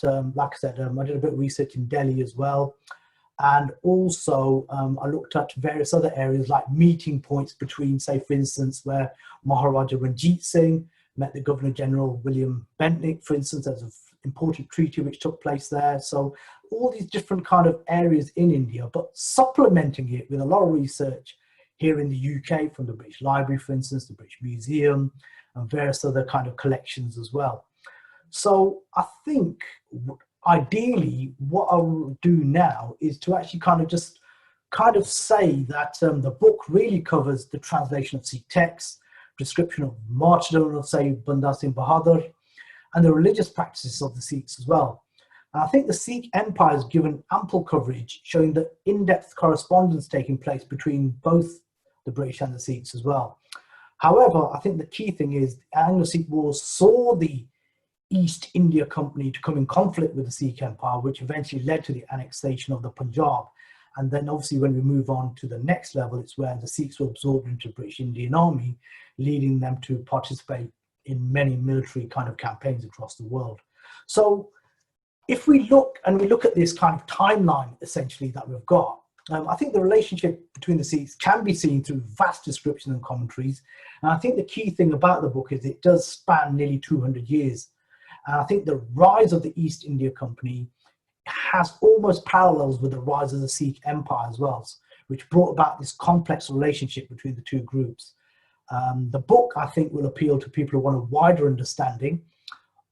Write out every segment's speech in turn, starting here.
like I said, I did a bit of research in Delhi as well. And also I looked at various other areas like meeting points between, say, for instance, where Maharaja Ranjit Singh met the Governor General William Bentinck, for instance. There's an important treaty which took place there. So all these different kind of areas in India, but supplementing it with a lot of research here in the UK from the British Library, for instance, the British Museum, and various other kind of collections as well. So I think ideally what I'll do now is to actually kind of say that the book really covers the translation of Sikh texts, description of martyrdom of, say, Banda Singh Bahadur, and the religious practices of the Sikhs as well. And I think the Sikh Empire has given ample coverage, showing the in-depth correspondence taking place between both the British and the Sikhs as well. However, I think the key thing is the Anglo-Sikh Wars saw the East India Company to come in conflict with the Sikh Empire, which eventually led to the annexation of the Punjab. And then obviously when we move on to the next level, it's where the Sikhs were absorbed into the British Indian Army, leading them to participate in many military kind of campaigns across the world. So if we look at this kind of timeline essentially that we've got, I think the relationship between the Sikhs can be seen through vast descriptions and commentaries. And I think the key thing about the book is it does span nearly 200 years. And I think the rise of the East India Company has almost parallels with the rise of the Sikh Empire as well, which brought about this complex relationship between the two groups. The book, I think, will appeal to people who want a wider understanding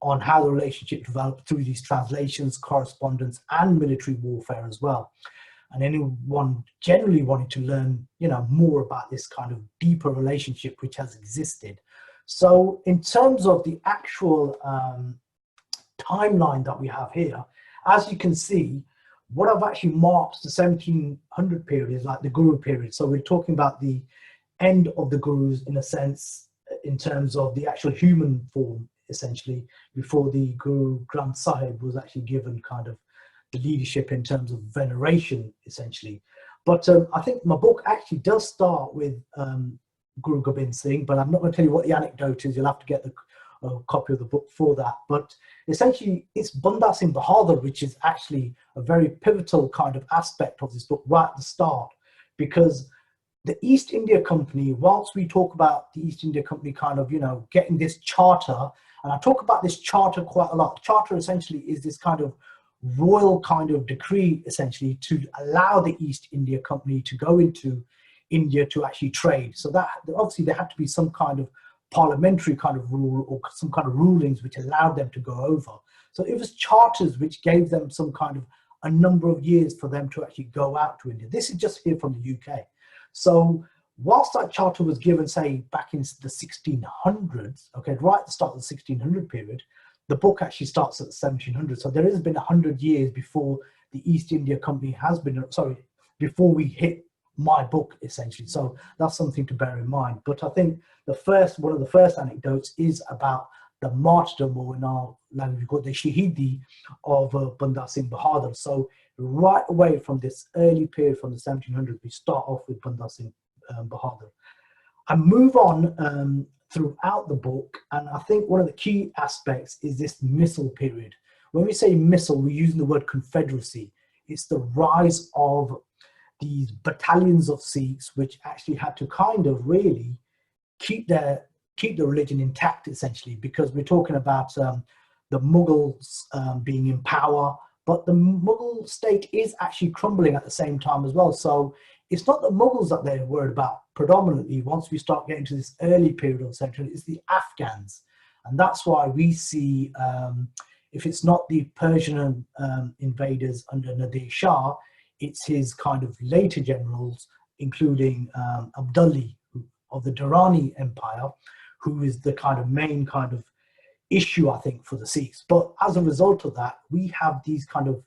on how the relationship developed through these translations, correspondence, and military warfare as well. And anyone generally wanting to learn, more about this kind of deeper relationship which has existed. So in terms of the actual timeline that we have here, as you can see, what I've actually marked the 1700 period is like the Guru period. So we're talking about the end of the Gurus in a sense, in terms of the actual human form, essentially, before the Guru Granth Sahib was actually given kind of the leadership in terms of veneration, essentially. But I think my book actually does start with Guru Gobind Singh, but I'm not going to tell you what the anecdote is. You'll have to get the copy of the book for that. But essentially, it's Banda Singh Bahadur, which is actually a very pivotal kind of aspect of this book right at the start, because the East India Company, whilst we talk about the East India Company kind of, getting this charter, and I talk about this charter quite a lot. Charter essentially is this kind of royal kind of decree, essentially, to allow the East India Company to go into India to actually trade. So that obviously there had to be some kind of parliamentary kind of rule or some kind of rulings which allowed them to go over. So it was charters which gave them some kind of a number of years for them to actually go out to India. This is just here from the UK. So whilst that charter was given, say, back in the 1600s, okay, right at the start of the 1600 period, the book actually starts at the 1700s. So there has been 100 years before the East India Company has been, before we hit my book, essentially. So that's something to bear in mind. But I think one of the first anecdotes is about the martyrdom, or in our language we call it the Shahidi of Banda Singh Bahadur. So right away from this early period, from the 1700s, we start off with Banda Singh Bahadur. I move on throughout the book, and I think one of the key aspects is this missile period. When we say missile, we're using the word confederacy. It's the rise of these battalions of Sikhs which actually had to kind of really keep the religion intact, essentially, because we're talking about the Mughals being in power, but the Mughal state is actually crumbling at the same time as well. So it's not the Mughals that they're worried about predominantly. Once we start getting to this early period of the century, it's the Afghans. And that's why we see, if it's not the Persian invaders under Nadir Shah, it's his kind of later generals, including Abdali of the Durrani Empire, who is the kind of main kind of issue, I think, for the Sikhs. But as a result of that, we have these kind of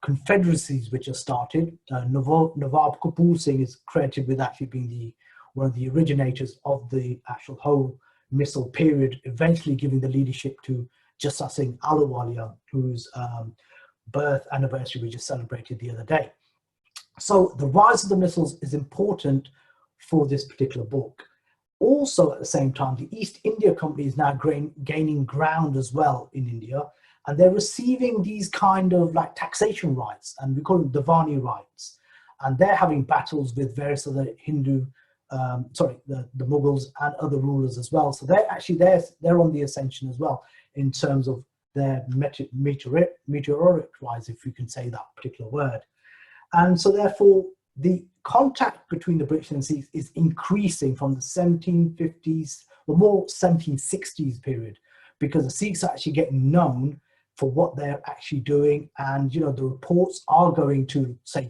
confederacies which are started. Nawab Kapoor Singh is credited with actually being one of the originators of the actual whole missile period, eventually giving the leadership to Jassa Singh Ahluwalia, whose birth anniversary we just celebrated the other day. So the rise of the missiles is important for this particular book. Also, at the same time, the East India Company is now gaining ground as well in India, and they're receiving these kind of like taxation rights, and we call them Divani rights, and they're having battles with various other Hindu, the Mughals and other rulers as well. So they're actually they're on the ascension as well in terms of their meteoric rise, if you can say that particular word. And so therefore the contact between the British and the Sikhs is increasing from the 1750s, or more 1760s period, because the Sikhs are actually getting known for what they're actually doing. And, you know, the reports are going to, say,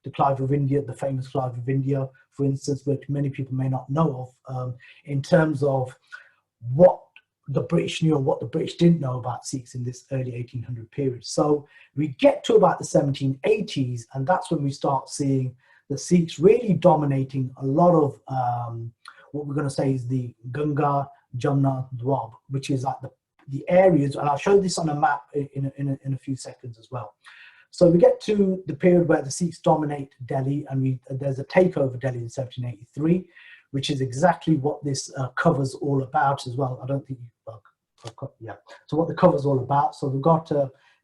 the Clive of India, the famous Clive of India, for instance, which many people may not know of, in terms of what the British knew and what the British didn't know about Sikhs in this early 1800 period. So we get to about the 1780s, and that's when we start seeing the Sikhs really dominating a lot of what we're going to say is the Ganga, Jamna, Dwab, which is like the areas, and I'll show this on a map in a few seconds as well. So we get to the period where the Sikhs dominate Delhi, and there's a takeover of Delhi in 1783, which is exactly what this cover's all about as well. I don't think yeah. So what the cover's all about. So we've got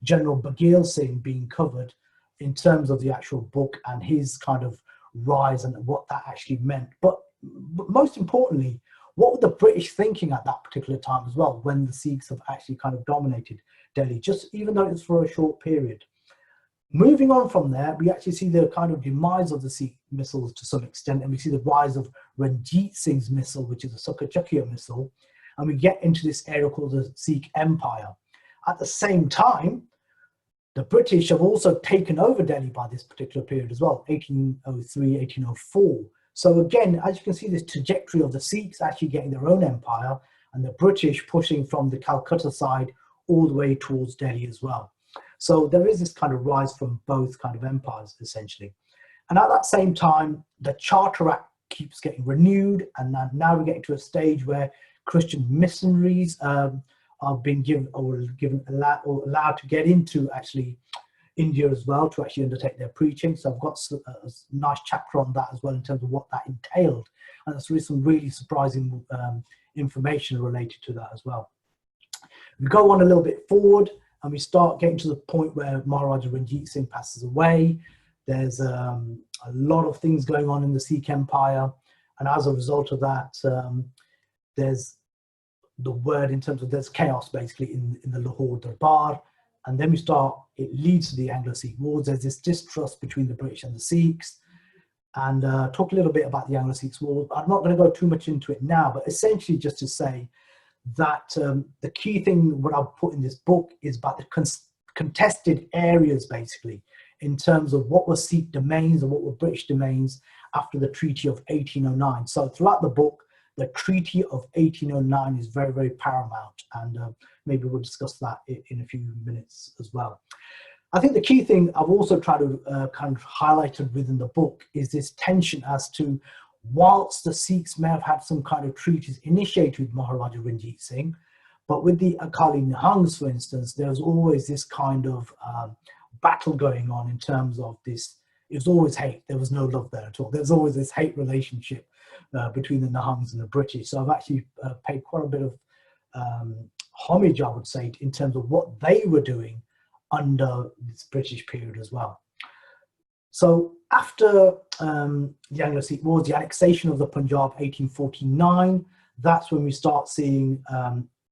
General Bagheil Singh being covered in terms of the actual book and his kind of rise and what that actually meant. But most importantly, what were the British thinking at that particular time as well, when the Sikhs have actually kind of dominated Delhi, just even though it's for a short period. Moving on from there, we actually see the kind of demise of the Sikh missiles to some extent, and we see the rise of Ranjit Singh's missile, which is a Sukha missile, and we get into this area called the Sikh Empire. At the same time, the British have also taken over Delhi by this particular period as well, 1803, 1804. So again, as you can see, this trajectory of the Sikhs actually getting their own empire, and the British pushing from the Calcutta side all the way towards Delhi as well. So there is this kind of rise from both kind of empires, essentially. And at that same time, the Charter Act keeps getting renewed, and now we're getting to a stage where Christian missionaries are being allowed to get into actually India as well, to actually undertake their preaching. So I've got a nice chapter on that as well in terms of what that entailed, and there's really some really surprising information related to that as well. We go on a little bit forward, and we start getting to the point where Maharaja Ranjit Singh passes away. There's a lot of things going on in the Sikh Empire, and as a result of that, there's the word in terms of there's chaos basically in the Lahore Darbar. And then it leads to the Anglo-Sikh Wars. There's this distrust between the British and the Sikhs. And talk a little bit about the Anglo-Sikh Wars. I'm not going to go too much into it now, but essentially just to say that the key thing, what I've put in this book, is about the contested areas, basically, in terms of what were Sikh domains and what were British domains after the Treaty of 1809. So throughout the book, the Treaty of 1809 is very, very paramount, and maybe we'll discuss that in a few minutes as well. I think the key thing I've also tried to kind of highlighted within the book is this tension as to, whilst the Sikhs may have had some kind of treaties initiated with Maharaja Ranjit Singh, but with the Akali Nihangs, for instance, there was always this kind of battle going on in terms of this. It was always hate. There was no love there at all. There's always this hate relationship between the Nihangs and the British. So I've actually paid quite a bit of homage, I would say, in terms of what they were doing under this British period as well. So after the Anglo-Sikh Wars, the annexation of the Punjab, 1849, that's when we start seeing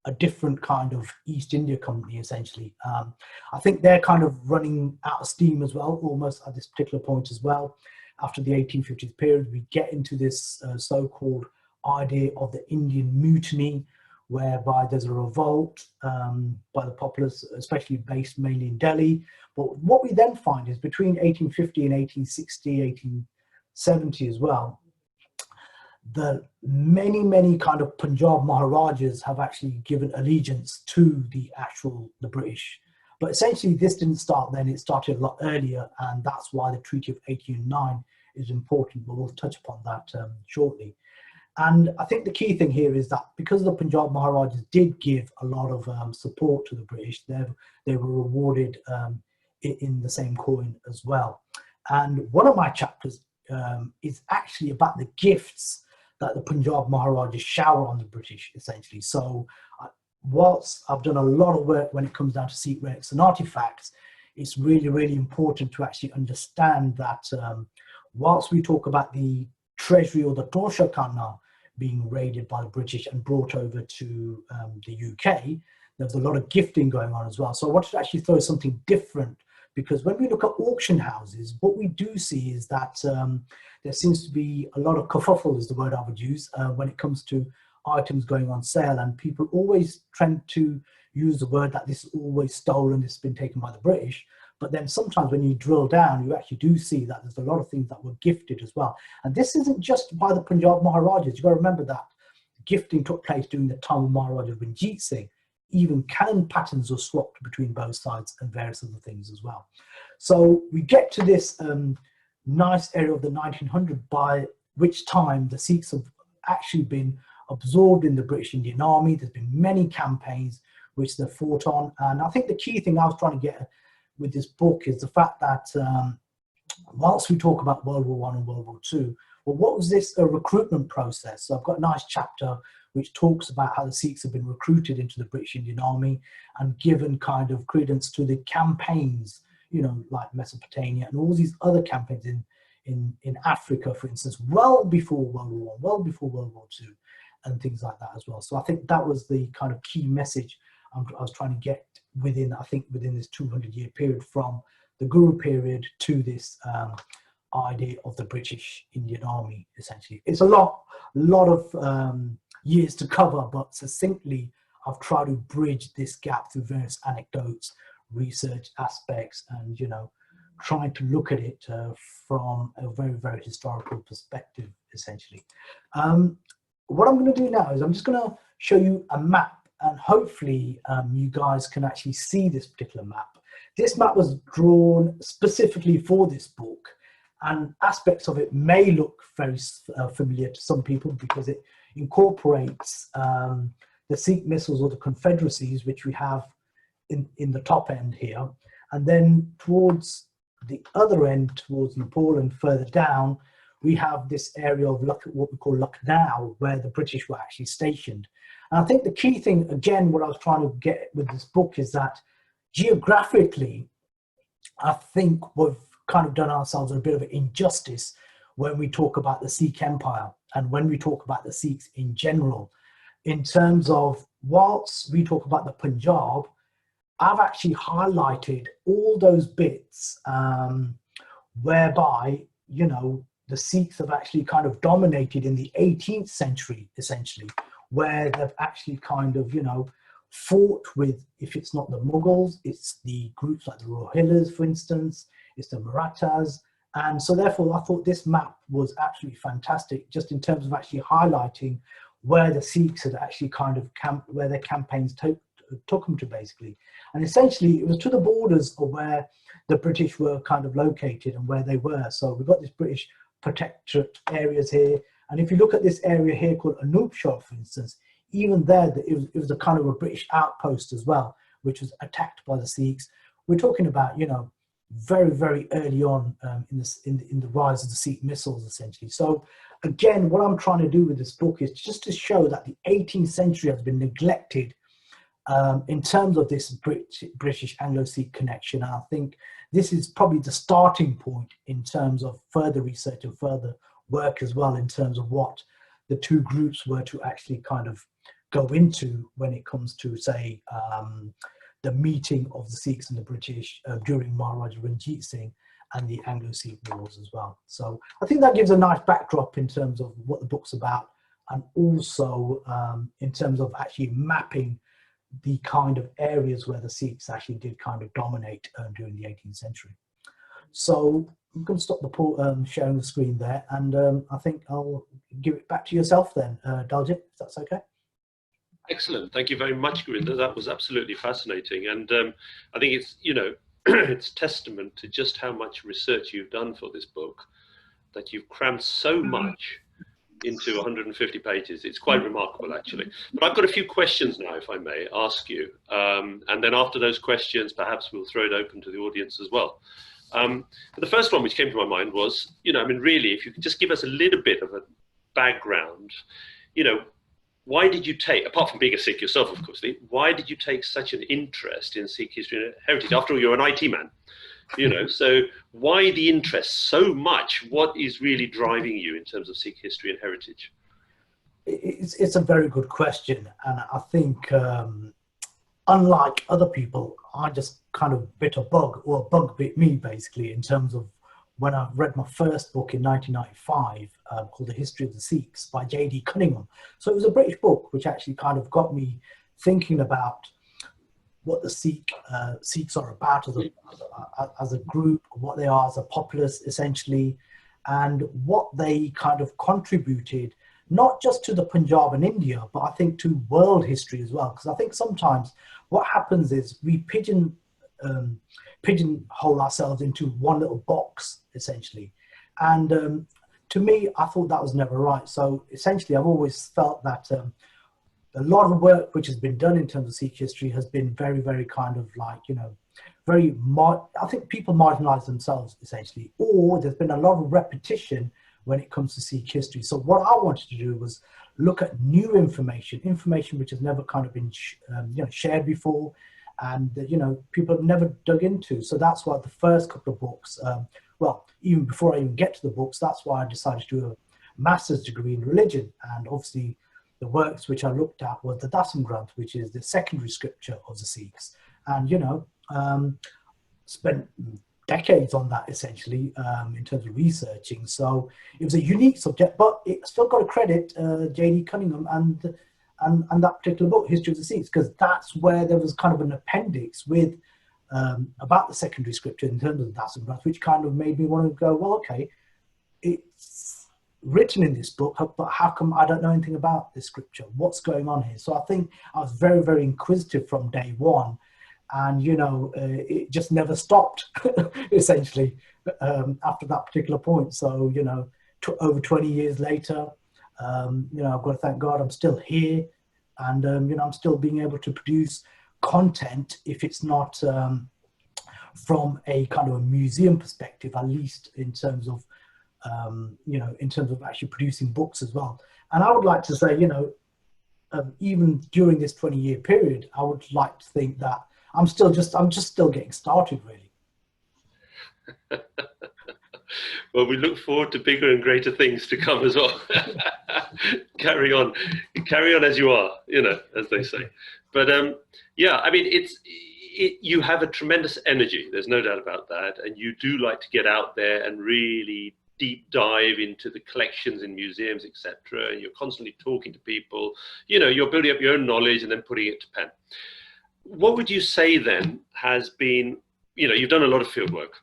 a different kind of East India Company, essentially. I think they're kind of running out of steam as well, almost at this particular point as well. After the 1850s period, we get into this so-called idea of the Indian Mutiny, whereby there's a revolt by the populace, especially based mainly in Delhi. But what we then find is between 1850 and 1860, 1870 as well, the many kind of Punjab Maharajas have actually given allegiance to the British. But essentially this didn't start then, it started a lot earlier, and that's why the Treaty of 1809 is important, but we'll touch upon that shortly. And I think the key thing here is that because the Punjab Maharajas did give a lot of support to the British, they were rewarded in the same coin as well. And one of my chapters is actually about the gifts that the Punjab Maharajas shower on the British, essentially. So whilst I've done a lot of work when it comes down to Sikh relics and artifacts, it's really, really important to actually understand that whilst we talk about the treasury or the Tosha Khana being raided by the British and brought over to the UK, there's a lot of gifting going on as well. So I wanted to actually throw something different, because when we look at auction houses, what we do see is that there seems to be a lot of kerfuffle, is the word I would use, when it comes to items going on sale, and people always tend to use the word that this is always stolen, this has been taken by the British. But then sometimes when you drill down, you actually do see that there's a lot of things that were gifted as well. And this isn't just by the Punjab Maharajas. You've got to remember that gifting took place during the time of Maharaja Ranjit Singh. Even cannon patterns were swapped between both sides and various other things as well. So we get to this nice era of the 1900s, by which time the Sikhs have actually been absorbed in the British Indian Army. There's been many campaigns which they've fought on. And I think the key thing I was trying to get with this book is the fact that whilst we talk about World War I and World War II, well, what was this recruitment process? So I've got a nice chapter which talks about how the Sikhs have been recruited into the British Indian Army and given kind of credence to the campaigns, you know, like Mesopotamia and all these other campaigns in Africa, for instance, well before World War I, well before World War II, and things like that as well. So I think that was the kind of key message I was trying to get within, I think, within this 200-year period, from the Guru period to this idea of the British Indian Army, essentially. It's a lot of years to cover, but succinctly, I've tried to bridge this gap through various anecdotes, research aspects, and, you know, trying to look at it from a very, very historical perspective, essentially. What I'm going to do now is I'm just going to show you a map, and hopefully you guys can actually see this particular map. This map was drawn specifically for this book, and aspects of it may look very familiar to some people because it incorporates the Sikh missiles or the confederacies, which we have in the top end here. And then towards the other end, towards Nepal and further down, we have this area of what we call Lucknow, where the British were actually stationed. And I think the key thing, again, what I was trying to get with this book is that geographically, I think we've kind of done ourselves a bit of an injustice when we talk about the Sikh Empire and when we talk about the Sikhs in general, in terms of, whilst we talk about the Punjab, I've actually highlighted all those bits whereby, you know, the Sikhs have actually kind of dominated in the 18th century, essentially, where they've actually kind of, you know, fought with, if it's not the Mughals, it's the groups like the Rohillas, for instance, it's the Marathas. And so therefore, I thought this map was absolutely fantastic, just in terms of actually highlighting where the Sikhs had actually kind of where their campaigns took them to, basically. And essentially, it was to the borders of where the British were kind of located and where they were. So we've got this British protectorate areas here. And if you look at this area here called Anupshahr, for instance, even there, it was a kind of a British outpost as well, which was attacked by the Sikhs. We're talking about, you know, very, very early on in the rise of the Sikh missiles, essentially. So again, what I'm trying to do with this book is just to show that the 18th century has been neglected in terms of this British Anglo-Sikh connection. And I think this is probably the starting point in terms of further research and further work as well, in terms of what the two groups were to actually kind of go into when it comes to, say, the meeting of the Sikhs and the British during Maharaja Ranjit Singh and the Anglo-Sikh wars as well. So I think that gives a nice backdrop in terms of what the book's about, and also in terms of actually mapping the kind of areas where the Sikhs actually did kind of dominate during the 18th century. So I'm going to stop the sharing the screen there, and I think I'll give it back to yourself then, Daljit, if that's okay. Excellent. Thank you very much, Gurinder. That was absolutely fascinating. And I think it's, you know, it's testament to just how much research you've done for this book, that you've crammed so much into 150 pages. It's quite remarkable, actually. But I've got a few questions now, if I may ask you. And then after those questions, perhaps we'll throw it open to the audience as well. But the first one which came to my mind was, you know, I mean, really, if you could just give us a little bit of a background, you know, why did you take, apart from being a Sikh yourself, of course, why did you take such an interest in Sikh history and heritage? After all, you're an IT man, you know, so why the interest so much? What is really driving you in terms of Sikh history and heritage? It's a very good question. And I think, unlike other people, I just kind of bit a bug, or a bug bit me basically, in terms of when I read my first book in 1995 called The History of the Sikhs by J.D. Cunningham. So it was a British book which actually kind of got me thinking about what the Sikhs are about as a group, what they are as a populace essentially, and what they kind of contributed, not just to the Punjab and India, but I think to world history as well. Because I think sometimes what happens is we pigeonhole ourselves into one little box essentially. And to me, I thought that was never right. So essentially, I've always felt that a lot of work which has been done in terms of Sikh history has been very, very kind of like, you know, I think people marginalize themselves essentially, or there's been a lot of repetition when it comes to Sikh history. So what I wanted to do was look at new information which has never kind of been shared before, and you know, people have never dug into. So that's why the first couple of books, well, even before I even get to the books, that's why I decided to do a master's degree in religion. And obviously the works which I looked at was the Dasam Granth, which is the secondary scripture of the Sikhs. And, you know, spent decades on that essentially in terms of researching. So it was a unique subject, but it still got to credit J.D. Cunningham and that particular book, History of the Sikhs, because that's where there was kind of an appendix with about the secondary scripture in terms of the Dasam Granth, which kind of made me want to go, well, okay, it's written in this book, but how come I don't know anything about this scripture? What's going on here? So I think I was very, very inquisitive from day one. And, you know, it just never stopped, essentially, after that particular point. So, you know, over 20 years later, you know, I've got to thank God I'm still here. And, you know, I'm still being able to produce content, if it's not from a kind of a museum perspective, at least in terms of, you know, in terms of actually producing books as well. And I would like to say, you know, even during this 20-year period, I would like to think that I'm just still getting started, really. Well, we look forward to bigger and greater things to come as well. Carry on as you are, you know, as they say. But yeah, I mean, you have a tremendous energy. There's no doubt about that, and you do like to get out there and really deep dive into the collections in museums, etc. And you're constantly talking to people. You know, you're building up your own knowledge and then putting it to pen. What would you say then has been, you know, you've done a lot of field work,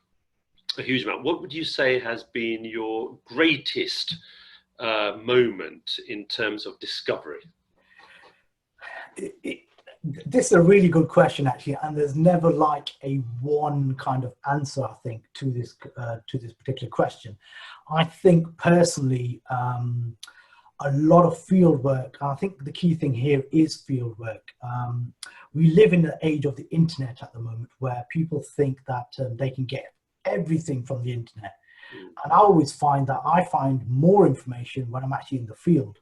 a huge amount. What would you say has been your greatest moment in terms of discovery? This is a really good question, actually, and there's never like a one kind of answer, I think, to this particular question. I think personally, a lot of field work. I think the key thing here is field work. We live in the age of the internet at the moment, where people think that they can get everything from the internet. And I always find that I find more information when I'm actually in the field.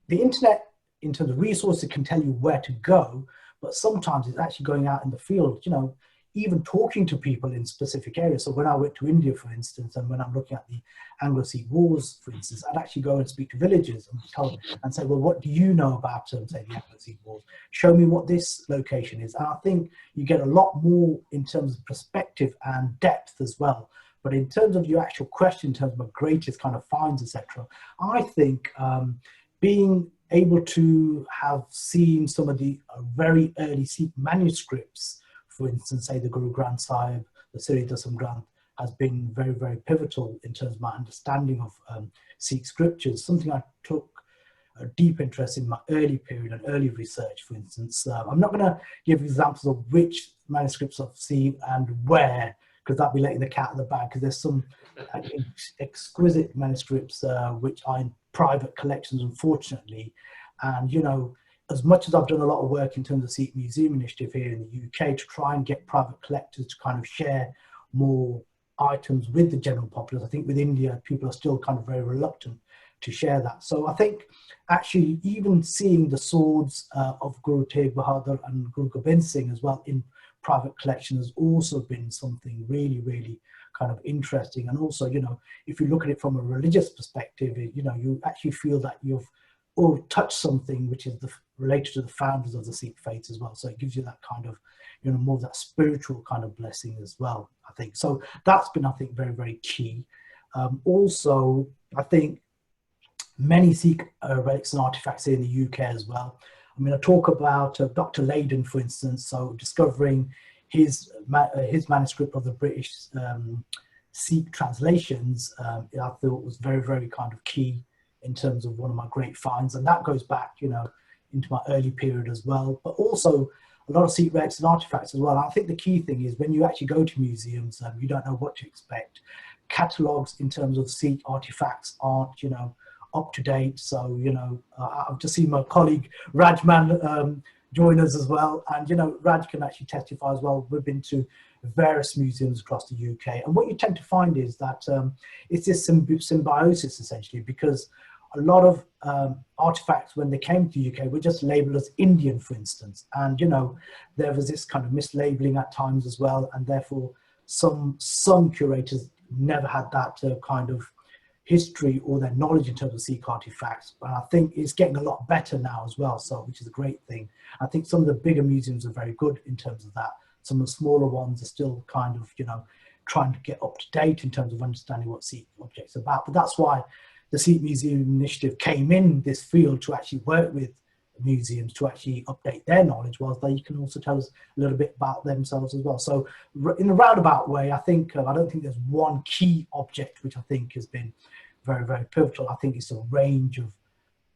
The internet, in terms of resources, can tell you where to go, but sometimes it's actually going out in the field, you know, even talking to people in specific areas. So when I went to India, for instance, and when I'm looking at the Anglo-Sikh Wars, for instance, I'd actually go and speak to villagers and tell them and say, well, what do you know about, say, the Anglo-Sikh Wars? Show me what this location is. And I think you get a lot more in terms of perspective and depth as well. But in terms of your actual question, in terms of my greatest kind of finds, etc., I think being able to have seen some of the very early Sikh manuscripts, for instance, say the Guru Granth Sahib, the Sri Dasam Granth, has been very, very pivotal in terms of my understanding of Sikh scriptures, something I took a deep interest in my early period and early research, for instance. I'm not going to give examples of which manuscripts I've seen and where, because that'd be letting the cat out of the bag, because there's some exquisite manuscripts which are in private collections, unfortunately. And, you know, as much as I've done a lot of work in terms of Sikh Museum Initiative here in the UK to try and get private collectors to kind of share more items with the general populace, I think with India, people are still kind of very reluctant to share that. So I think actually even seeing the swords of Guru Tegh Bahadur and Guru Gobind Singh as well in private collection has also been something really, really kind of interesting. And also, you know, if you look at it from a religious perspective, you know, you actually feel that you've touched something which is related to the founders of the Sikh faith as well. So it gives you that kind of, you know, more of that spiritual kind of blessing as well, I think. So that's been, I think, very, very key. Also, I think many Sikh relics and artifacts here in the UK as well. I mean, I talk about Dr. Leyden, for instance, so discovering his manuscript of the British Sikh translations, I thought was very, very kind of key in terms of one of my great finds. And that goes back, you know, into my early period as well, but also a lot of Sikh relics and artifacts as well. And I think the key thing is when you actually go to museums, you don't know what to expect. Catalogues in terms of Sikh artifacts aren't, you know, up to date. So, you know, I've just seen my colleague Rajman join us as well. And, you know, Raj can actually testify as well. We've been to various museums across the UK. And what you tend to find is that it's this symbiosis essentially, because a lot of artifacts when they came to the UK were just labeled as Indian, for instance. And, you know, there was this kind of mislabeling at times as well. And therefore some curators never had that kind of history or their knowledge in terms of Sikh artifacts. But I think it's getting a lot better now as well, so which is a great thing. I think some of the bigger museums are very good in terms of that. Some of the smaller ones are still kind of, you know, trying to get up to date in terms of understanding what Sikh objects are about. But that's why the Sikh Museum Initiative came in this field to actually work with museums to actually update their knowledge, whilst they can also tell us a little bit about themselves as well. So in a roundabout way, I think, I don't think there's one key object which I think has been very, very pivotal. I think it's a range of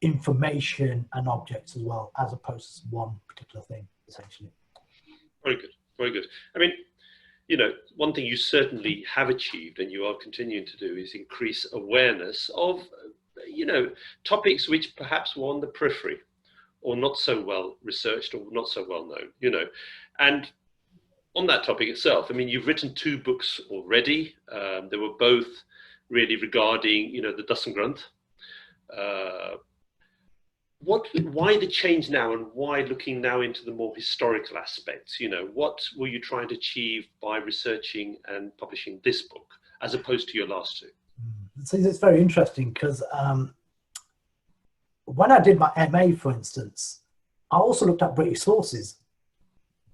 information and objects as well, as opposed to one particular thing, essentially. Very good, very good. I mean, you know, one thing you certainly have achieved and you are continuing to do is increase awareness of, you know, topics which perhaps were on the periphery or not so well researched or not so well known, you know. And on that topic itself, I mean, you've written 2 books already. They were both really regarding, you know, the Dasan Granth. Why the change now, and why looking now into the more historical aspects? You know, what were you trying to achieve by researching and publishing this book as opposed to your last 2? So it's very interesting because when I did my MA, for instance, I also looked at British sources.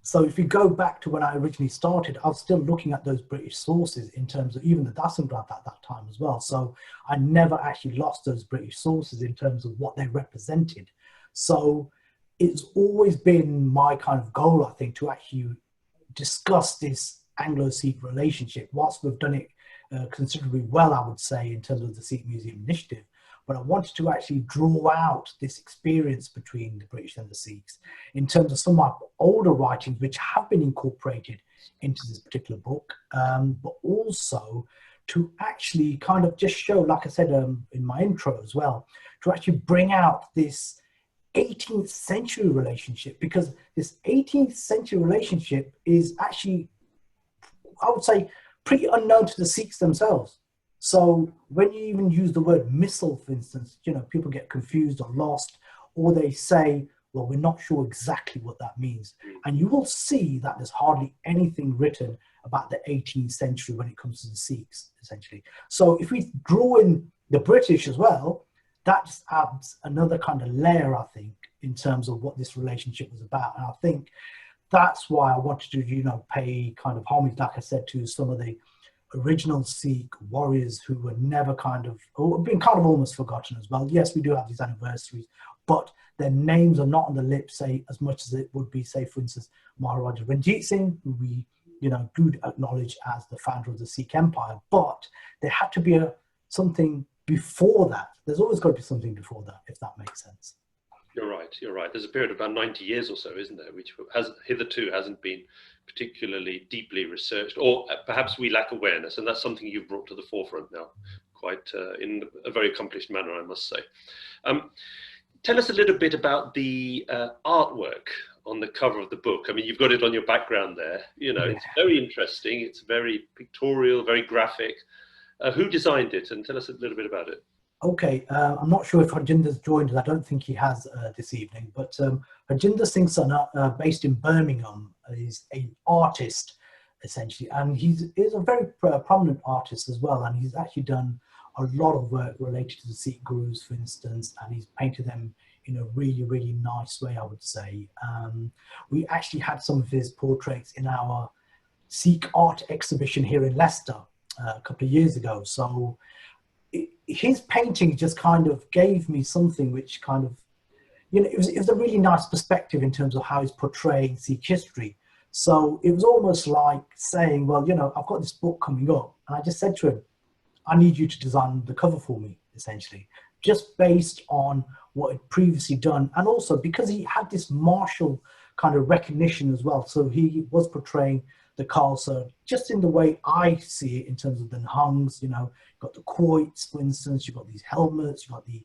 So if you go back to when I originally started, I was still looking at those British sources in terms of even the Dasan Granth at that time as well. So I never actually lost those British sources in terms of what they represented. So it's always been my kind of goal, I think, to actually discuss this Anglo-Sikh relationship. Whilst we've done it considerably well, I would say, in terms of the Sikh Museum Initiative, but I wanted to actually draw out this experience between the British and the Sikhs in terms of some of my older writings, which have been incorporated into this particular book, but also to actually kind of just show, like I said in my intro as well, to actually bring out this 18th century relationship, because this 18th century relationship is actually, I would say, pretty unknown to the Sikhs themselves. So when you even use the word missile, for instance, you know, people get confused or lost, or they say, well, we're not sure exactly what that means. And you will see that there's hardly anything written about the 18th century when it comes to the Sikhs, essentially. So if we draw in the British as well, that just adds another kind of layer, I think, in terms of what this relationship was about. And I think that's why I wanted to, you know, pay kind of homage, like I said, to some of the original Sikh warriors who were never kind of, or been kind of almost forgotten as well. Yes, we do have these anniversaries, but their names are not on the lips, say, as much as it would be, say, for instance, Maharaja Ranjit Singh, who we, you know, do acknowledge as the founder of the Sikh Empire. But there had to be something before that. There's always got to be something before that, if that makes sense. You're right, you're right. There's a period of about 90 years or so, isn't there, which has hitherto hasn't been particularly deeply researched, or perhaps we lack awareness, and that's something you've brought to the forefront now, quite in a very accomplished manner, I must say. Tell us a little bit about the artwork on the cover of the book. I mean, you've got it on your background there. You know, it's very interesting. It's very pictorial, very graphic. Who designed it? And tell us a little bit about it. Okay, I'm not sure if Harjinder's joined us. I don't think he has this evening, but Harjinder Singh Mann, based in Birmingham, is an artist essentially, and he's a very prominent artist as well, and he's actually done a lot of work related to the Sikh gurus, for instance, and he's painted them in a really, really nice way, I would say. We actually had some of his portraits in our Sikh art exhibition here in Leicester a couple of years ago, so his painting just kind of gave me something which kind of, it was a really nice perspective in terms of how he's portraying Sikh history. So it was almost like saying, well, I've got this book coming up, and I just said to him, I need you to design the cover for me, essentially, just based on what he'd previously done. And also because he had this martial kind of recognition as well. So he was portraying the Khalsa just in the way I see it in terms of the Nhangs, you've got the quoits, for instance, you've got these helmets, you've got the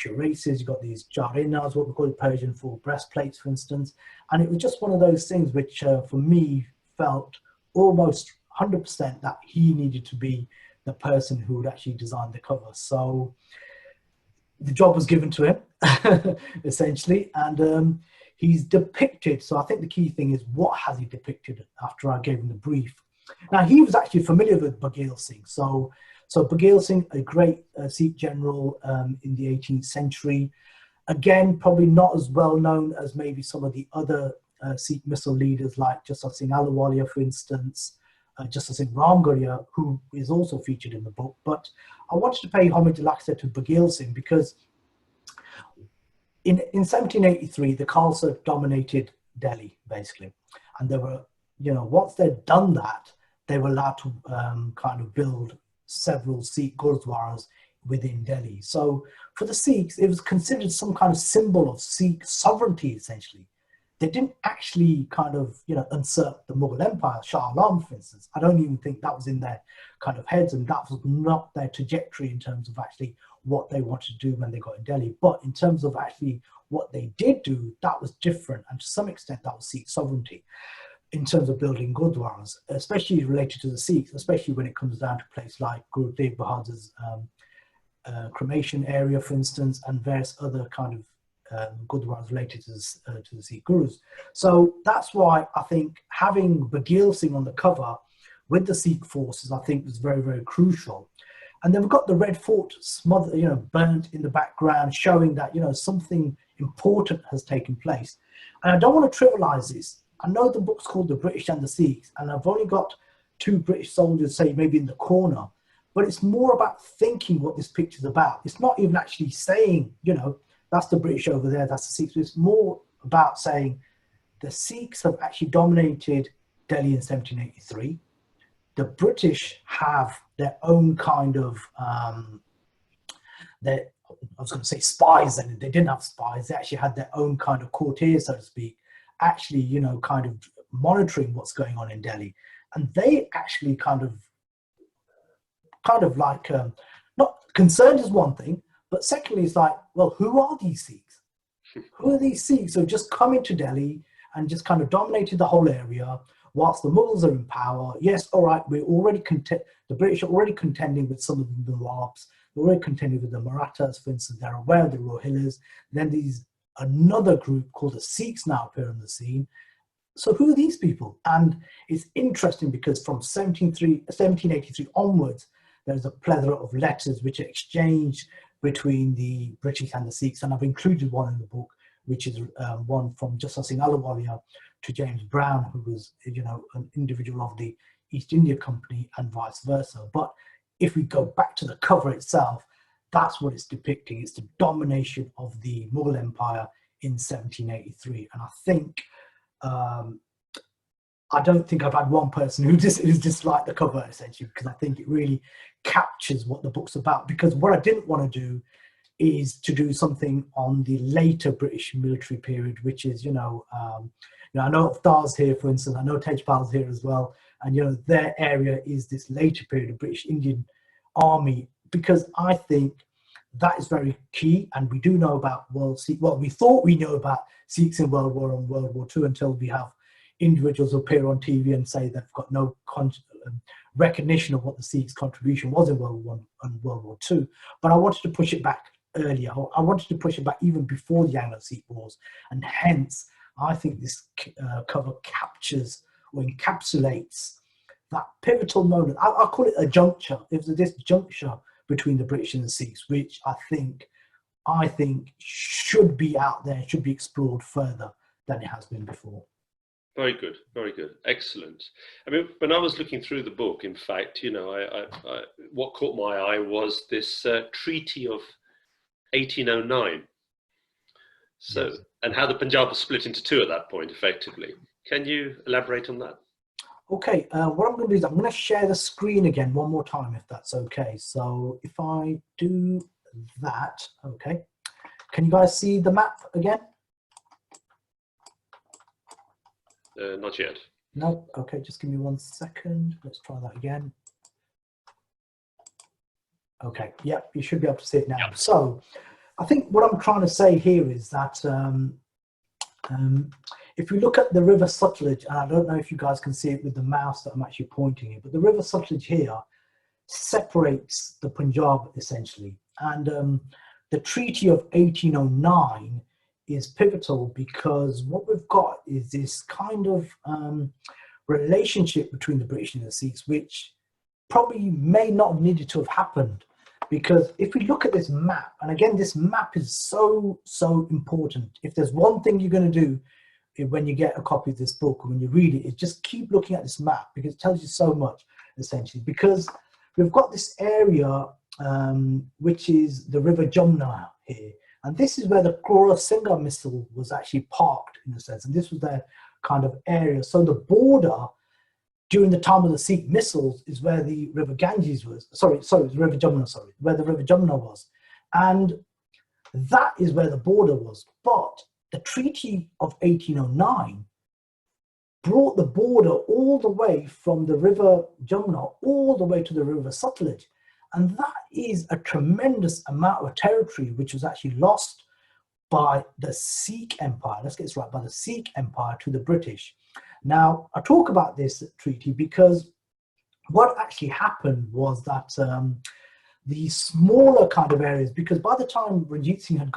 cuirasses, you've got these jarinas, what we call Persian for breastplates, for instance. And it was just one of those things which for me felt almost 100% that he needed to be the person who would actually design the cover. So the job was given to him, essentially, and he's depicted. So I think the key thing is, what has he depicted after I gave him the brief? Now, he was actually familiar with Bagheil Singh. So Bagheil Singh, a great Sikh general in the 18th century. Again, probably not as well known as maybe some of the other Sikh missile leaders like Jassa Singh Ahluwalia, for instance, Jassa Singh Ramgarhia, who is also featured in the book. But I wanted to pay homage, like I said, to Bagheil Singh because in 1783, the Khalsa dominated Delhi, basically. And they were, once they'd done that, they were allowed to kind of build several Sikh gurdwaras within Delhi. So for the Sikhs, it was considered some kind of symbol of Sikh sovereignty, essentially. They didn't actually kind of, usurp the Mughal Empire, Shah Alam, for instance. I don't even think that was in their kind of heads, and that was not their trajectory in terms of actually what they wanted to do when they got in Delhi. But in terms of actually what they did do, that was different. And to some extent, that was Sikh sovereignty in terms of building gurdwaras, especially related to the Sikhs, especially when it comes down to a place like Guru Tegh Bahadur's cremation area, for instance, and various other kind of gurdwaras related to the Sikh gurus. So that's why I think having Bagheil Singh on the cover with the Sikh forces, I think was very, very crucial. And then we've got the Red Fort smothered, burnt in the background, showing that, something important has taken place. And I don't want to trivialize this. I know the book's called The British and the Sikhs, and I've only got 2 British soldiers, say, maybe in the corner, but it's more about thinking what this picture's about. It's not even actually saying, that's the British over there, that's the Sikhs. It's more about saying the Sikhs have actually dominated Delhi in 1783. The British have their own kind of, I was going to say spies, and they didn't have spies. They actually had their own kind of courtiers, so to speak, actually, kind of monitoring what's going on in Delhi. And they actually kind of like, not concerned is one thing, but secondly, it's like, well, who are these Sikhs? Who are these Sikhs who just come into Delhi and just kind of dominated the whole area whilst the Mughals are in power? Yes, all right, the British are already contending with some of the Nawabs. They're already contending with the Marathas, for instance. They're aware of the Rohillas. Then another group called the Sikhs now appear on the scene. So who are these people? And it's interesting because from 1783 onwards, there's a plethora of letters which are exchanged between the British and the Sikhs. And I've included one in the book, which is one from Jassa Singh Ahluwalia to James Brown, who was, an individual of the East India Company and vice versa. But if we go back to the cover itself, that's what it's depicting. It's the domination of the Mughal Empire in 1783. And I think, I don't think I've had one person who's disliked the cover, essentially, because I think it really captures what the book's about. Because what I didn't want to do is to do something on the later British military period, which is, I know Avtar's here, for instance, I know Tejpal's here as well, and, their area is this later period of British Indian Army, because I think that is very key. And we do know about we thought we know about Sikhs in World War and World War II until we have individuals appear on TV and say they've got no recognition of what the Sikhs' contribution was in World War I and World War II. But I wanted to push it back earlier. I wanted to push it back even before the Anglo-Sikh Wars, and hence I think this cover captures or encapsulates that pivotal moment. I'll call it a juncture. It was this juncture between the British and the Sikhs, which I think should be out there, should be explored further than it has been before. Very good, very good, excellent. I mean, when I was looking through the book, in fact, you know, what caught my eye was this Treaty of 1809. So, yes. And how the Punjab was split into two at that point, effectively. Can you elaborate on that? Okay, what I'm going to do is I'm going to share the screen again one more time, if that's okay. So if I do that, okay. Can you guys see the map again? Not yet. No, okay, just give me 1 second. Let's try that again. Okay, yeah, you should be able to see it now. Yep. So I think what I'm trying to say here is that if you look at the River Sutlej, and I don't know if you guys can see it with the mouse that I'm actually pointing at, but the River Sutlej here separates the Punjab essentially. And the Treaty of 1809 is pivotal because what we've got is this kind of relationship between the British and the Sikhs, which probably may not have needed to have happened. Because if we look at this map, and again, this map is so important. If there's one thing you're going to do when you get a copy of this book, when you read it, is just keep looking at this map, because it tells you so much, essentially. Because we've got this area, which is the River Jumna here. And this is where the Gurinder Singh Mann missile was actually parked, in a sense. And this was their kind of area. So the border during the time of the Sikh missiles is where the River Ganges was. The River Jumna, where the River Jumna was. And that is where the border was. But the Treaty of 1809 brought the border all the way from the River Jumna all the way to the River Sutlej. And that is a tremendous amount of territory which was actually lost by the Sikh Empire. Let's get this right, by the Sikh Empire to the British. Now, I talk about this treaty because what actually happened was that the smaller kind of areas, because by the time Ranjit Singh had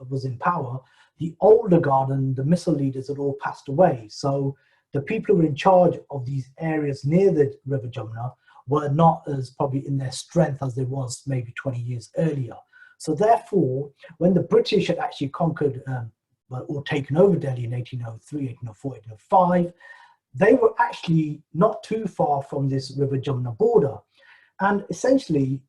was in power, the older guard and the missile leaders had all passed away. So the people who were in charge of these areas near the River Jumna were not as probably in their strength as they was maybe 20 years earlier. So therefore, when the British had actually conquered or taken over Delhi in 1803, 1804, 1805, they were actually not too far from this River Jumna border. And essentially,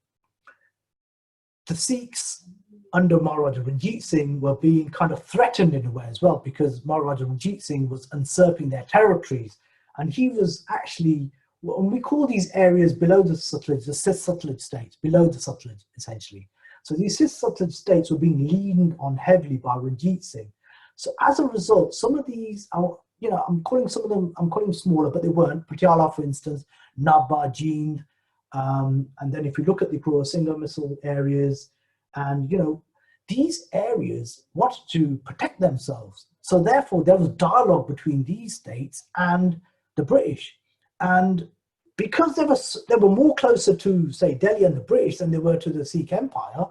the Sikhs under Maharaja Ranjit Singh were being kind of threatened in a way as well, because Maharaja Ranjit Singh was usurping their territories. And he was actually, when we call these areas below the Sutlej, the Sikhs Sutlej states, below the Sutlej, essentially. So these Sikhs Sutlej states were being leaned on heavily by Ranjit Singh. So as a result, some of these are, you know, I'm calling them smaller, but they weren't. Patiala, for instance, Nabha, Jind, and then if you look at the Gurinder Singh Mann missile areas, and you know, these areas wanted to protect themselves. So therefore, there was dialogue between these states and the British, and because they were more closer to, say, Delhi and the British than they were to the Sikh Empire,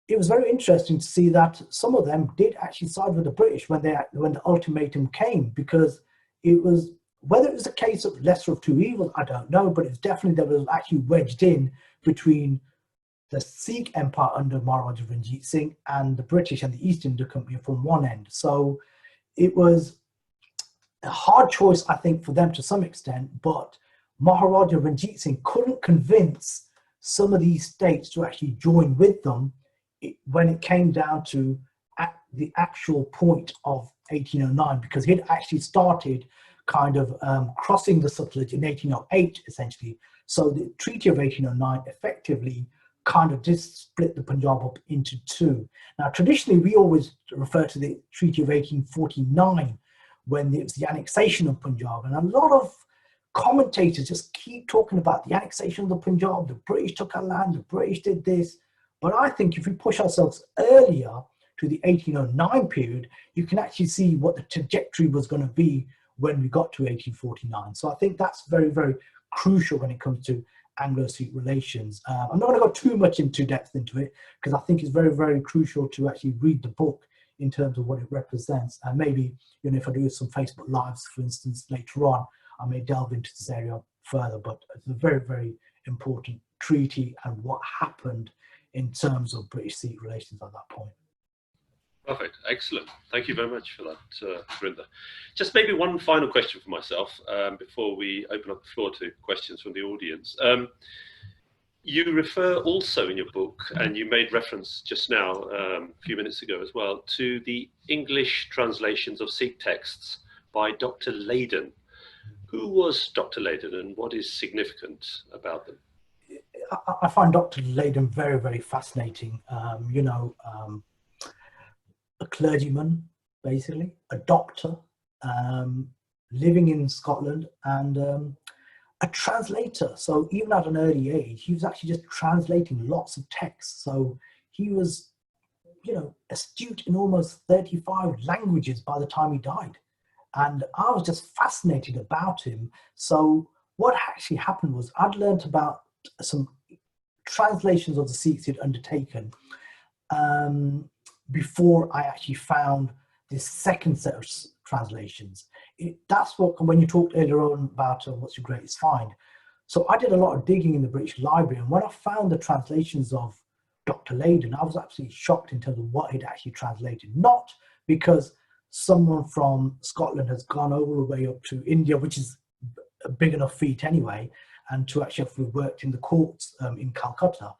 it was very interesting to see that some of them did actually side with the British when the ultimatum came, because it was, whether it was a case of lesser of two evils, I don't know, but it's definitely, there was actually wedged in between the Sikh Empire under Maharaja Ranjit Singh and the British and the East India Company from one end. So it was a hard choice, I think, for them to some extent, but Maharaja Ranjit Singh couldn't convince some of these states to actually join with them when it came down to the actual point of 1809, because he'd actually started kind of crossing the Sutlej in 1808, essentially. So the Treaty of 1809 effectively kind of did split the Punjab up into two. Now, traditionally, we always refer to the Treaty of 1849 when it was the annexation of Punjab, and a lot of commentators just keep talking about the annexation of the Punjab, the British took our land, the British did this. But I think if we push ourselves earlier to the 1809 period, you can actually see what the trajectory was going to be when we got to 1849. So I think that's very, very crucial when it comes to Anglo-Sikh relations. I'm not going to go too much into depth into it because I think it's very, very crucial to actually read the book in terms of what it represents. And maybe, if I do some Facebook Lives, for instance, later on, I may delve into this area further. But it's a very, very important treaty and what happened in terms of British-Sikh relations at that point. Perfect. Excellent. Thank you very much for that, Gurinder. Just maybe one final question for myself before we open up the floor to questions from the audience. You refer also in your book, and you made reference just now, a few minutes ago as well, to the English translations of Sikh texts by Dr. Leyden. Who was Dr. Leyden and what is significant about them? I find Dr. Leyden very, very fascinating. A clergyman, basically, a doctor, living in Scotland, and a translator. So even at an early age, he was actually just translating lots of texts. So he was, astute in almost 35 languages by the time he died. And I was just fascinated about him. So what actually happened was I'd learned about some translations of the Sikhs he'd undertaken before I actually found this second set of translations. That's what, when you talked earlier on about what's your greatest find. So I did a lot of digging in the British Library, and when I found the translations of Dr. Leyden, I was absolutely shocked in terms of what he'd actually translated. Not because someone from Scotland has gone all the way up to India, which is a big enough feat anyway, and to actually have worked in the courts in Calcutta,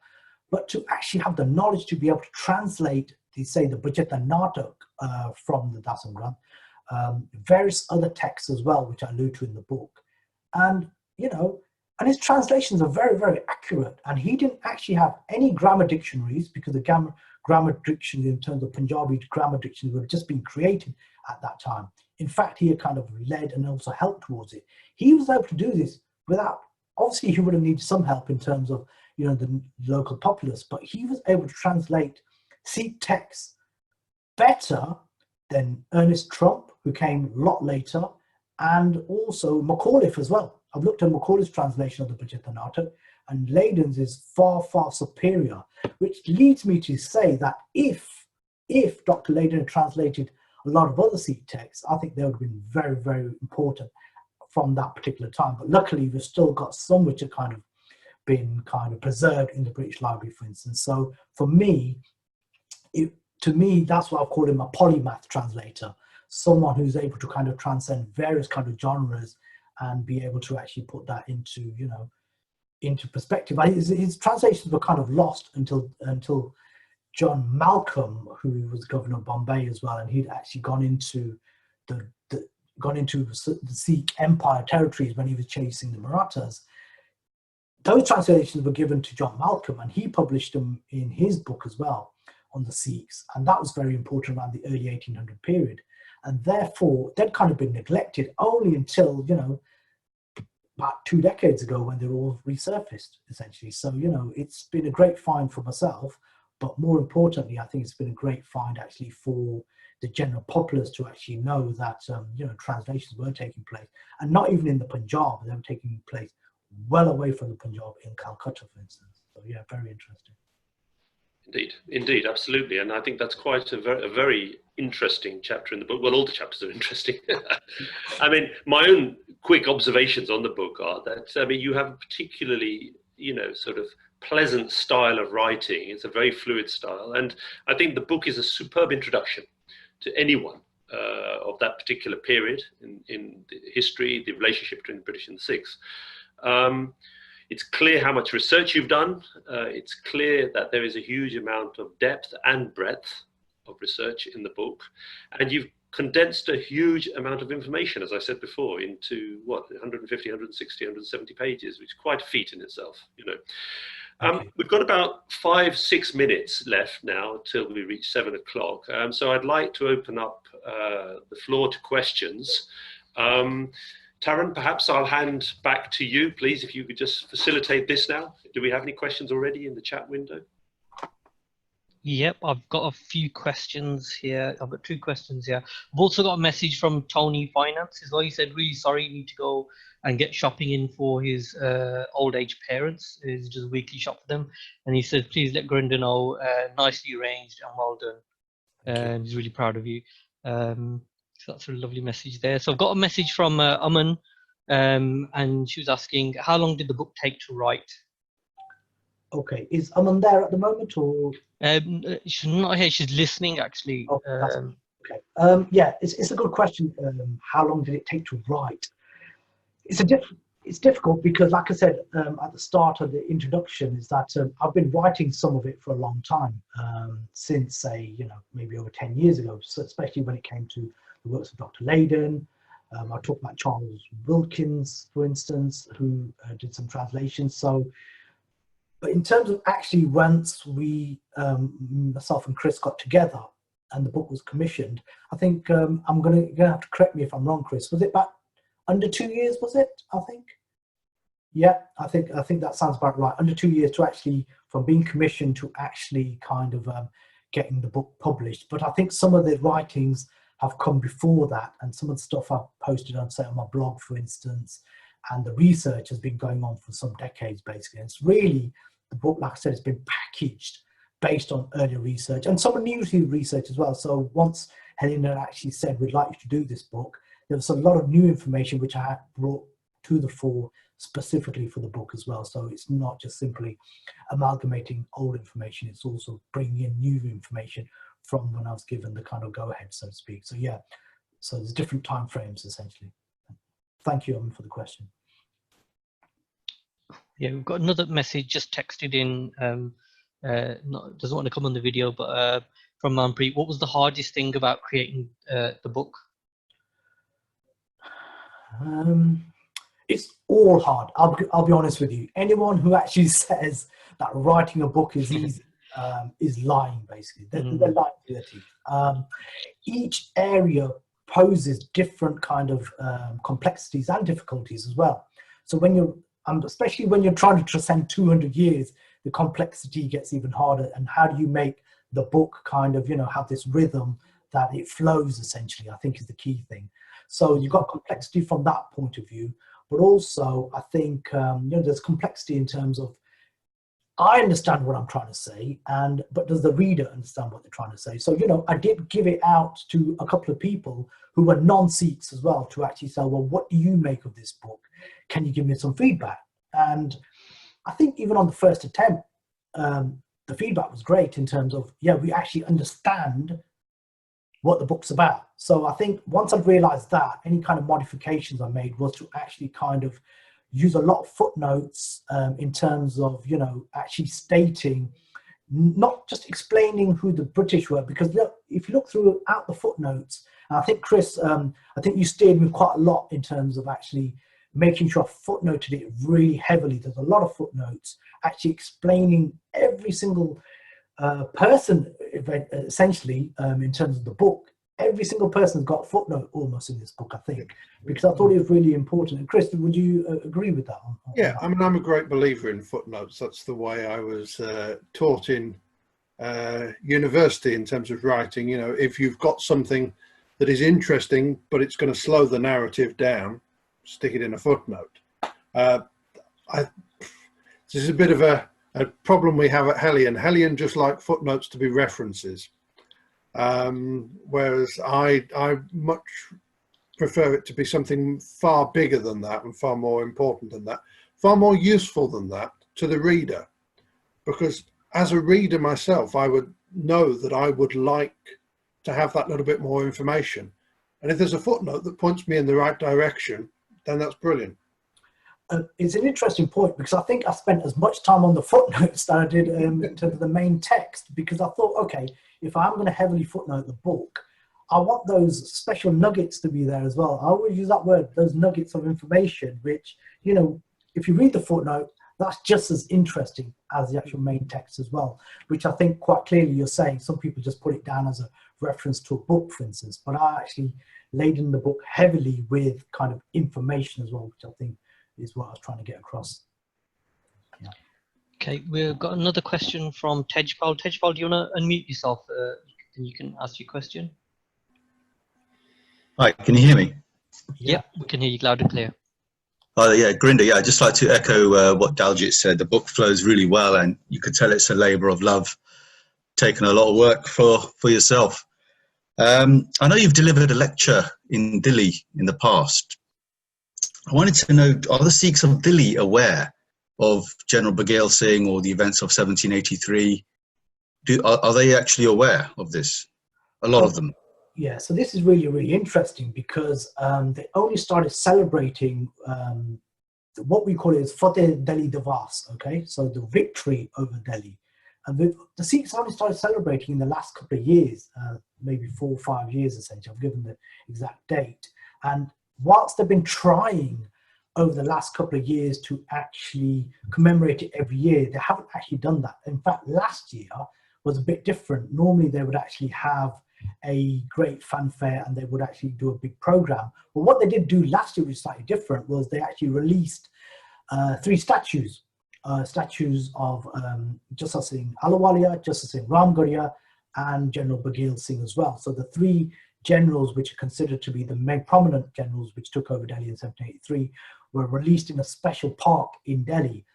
but to actually have the knowledge to be able to translate, the Bajeta Natak from the Dasam Granth, various other texts as well, which I allude to in the book. And, and his translations are very, very accurate. And he didn't actually have any grammar dictionaries, because the grammar dictionary in terms of Punjabi grammar dictionaries were just being created at that time. In fact, he had kind of led and also helped towards it. He was able to do this without, obviously he would have needed some help in terms of, the local populace, but he was able to translate Sikh texts better than Ernest Trump, who came a lot later, and also Macauliffe as well. I've looked at Macauliffe's translation of the Bajeta Natak, and Leyden's is far, far superior, which leads me to say that if Dr. Leyden had translated a lot of other Sikh texts, I think they would have been very, very important from that particular time. But luckily, we've still got some which have kind of been preserved in the British Library, for instance. So for me, that's why I call him a polymath translator, someone who's able to kind of transcend various kind of genres and be able to actually put that into, into perspective. His translations were kind of lost until John Malcolm, who was governor of Bombay as well, and he'd actually gone into the Sikh Empire territories when he was chasing the Marathas. Those translations were given to John Malcolm, and he published them in his book as well on the Sikhs, and that was very important around the early 1800 period. And therefore, they'd kind of been neglected only until, about 2 decades ago, when they were all resurfaced, essentially. So, it's been a great find for myself, but more importantly, I think it's been a great find actually for the general populace to actually know that, translations were taking place, and not even in the Punjab, they were taking place well away from the Punjab, in Calcutta, for instance. So, yeah, very interesting. Indeed, absolutely. And I think that's quite a very interesting chapter in the book. Well, all the chapters are interesting. I mean, my own quick observations on the book are that, you have a particularly, sort of pleasant style of writing. It's a very fluid style. And I think the book is a superb introduction to anyone of that particular period in the history, the relationship between the British and the Sikhs. It's clear how much research you've done. It's clear that there is a huge amount of depth and breadth of research in the book. And you've condensed a huge amount of information, as I said before, into 150, 160, 170 pages, which is quite a feat in itself, Okay. We've got about 5-6 minutes left now till we reach 7 o'clock. So I'd like to open up the floor to questions. Taran, perhaps I'll hand back to you, please, if you could just facilitate this now. Do we have any questions already in the chat window? Yep, I've got a few questions here. I've got two questions here. I've also got a message from Tony Finance as well. He said, really sorry, you need to go and get shopping in for his old age parents. He's just weekly shop for them. And he said, please let Gurinder know, nicely arranged and well done. And he's really proud of you. So that's a lovely message there. So I've got a message from Aman, and she was asking, how long did the book take to write? Okay, is Aman there at the moment, or? She's not here. She's listening, actually. Oh, that's okay. Yeah, it's a good question. How long did it take to write? It's difficult because, like I said at the start of the introduction, is that I've been writing some of it for a long time, since, say, maybe over 10 years ago. So especially when it came to the works of Dr. Leyden. I talked about Charles Wilkins, for instance, who did some translations. So, but in terms of actually once we, myself and Chris got together and the book was commissioned, I think I'm gonna have to correct me if I'm wrong, Chris. Was it about under 2 years? Was it? I think. Yeah, I think that sounds about right. Under 2 years to actually, from being commissioned to actually kind of getting the book published. But I think some of the writings have come before that, and some of the stuff I've posted on, say, on my blog, for instance, and the research has been going on for some decades, basically. And it's really, the book, like I said, has been packaged based on earlier research and some new research as well. So once Helion actually said, we'd like you to do this book, there was a lot of new information which I had brought to the fore specifically for the book as well. So it's not just simply amalgamating old information, it's also bringing in new information from when I was given the kind of go-ahead, so to speak. So yeah, so there's different time frames essentially. Thank you, for the question. Yeah, we've got another message just texted in. Doesn't want to come on the video, but from Manpreet, what was the hardest thing about creating the book? It's all hard. I'll be honest with you. Anyone who actually says that writing a book is easy is lying, basically. They're lying to their teeth. Each area poses different kind of complexities and difficulties as well. So when you're, especially when you're trying to transcend 200 years, the complexity gets even harder. And how do you make the book kind of, have this rhythm that it flows, essentially, I think is the key thing. So you've got complexity from that point of view, but also I think, there's complexity in terms of, I understand what I'm trying to say, but does the reader understand what they're trying to say? So, I did give it out to a couple of people who were non-Sikhs as well to actually say, well, what do you make of this book? Can you give me some feedback? And I think even on the first attempt, the feedback was great in terms of, yeah, we actually understand what the book's about. So I think once I've realized that, any kind of modifications I made was to actually kind of use a lot of footnotes in terms of, actually stating, not just explaining who the British were, because look, if you look throughout the footnotes, and I think Chris, I think you steered me quite a lot in terms of actually making sure I footnoted it really heavily. There's a lot of footnotes actually explaining every single person, essentially, in terms of the book. Every single person's got a footnote almost in this book, I think, because I thought it was really important. And Chris, would you agree with that? Yeah, I mean, I'm a great believer in footnotes. That's the way I was taught in university in terms of writing. If you've got something that is interesting, but it's going to slow the narrative down, stick it in a footnote. This is a bit of a problem we have at Helion. Helion just like footnotes to be references. Whereas I much prefer it to be something far bigger than that and far more important than that, far more useful than that to the reader. Because as a reader myself, I would know that I would like to have that little bit more information. And if there's a footnote that points me in the right direction, then that's brilliant. It's an interesting point, because I think I spent as much time on the footnotes than I did in terms of the main text, because I thought, okay, if I'm going to heavily footnote the book, I want those special nuggets to be there as well. I always use that word, those nuggets of information, which, if you read the footnote, that's just as interesting as the actual main text as well, which I think quite clearly you're saying some people just put it down as a reference to a book, for instance, but I actually laid in the book heavily with kind of information as well, which I think is what I was trying to get across. Yeah. Okay, we've got another question from Tejpal. Tejpal, do you want to unmute yourself? And you can ask your question. Hi, can you hear me? Yep, we can hear you loud and clear. Oh yeah, Gurinder, yeah, I'd just like to echo what Daljit said. The book flows really well, and you could tell it's a labour of love, taken a lot of work for yourself. I know you've delivered a lecture in Delhi in the past. I wanted to know, are the Sikhs of Delhi aware of General Bagale Singh or the events of 1783? Are they actually aware of this? A lot of them. Yeah, so this is really, really interesting because they only started celebrating what we call it is Fateh Delhi Divas, okay? So the victory over Delhi. And the Sikhs only started celebrating in the last couple of years, maybe 4 or 5 years essentially. I've given the exact date. And whilst they've been trying over the last couple of years to actually commemorate it every year, they haven't actually done that. In fact, last year was a bit different. Normally they would actually have a great fanfare and they would actually do a big program. But what they did do last year, which is slightly different, was they actually released 3 statues. Statues of Justice Singh Ahluwalia, Justice Singh Ramgarhia, and General Bagale Singh as well. So the 3 generals which are considered to be the main prominent generals which took over Delhi in 1783 were released in a special park in Delhi.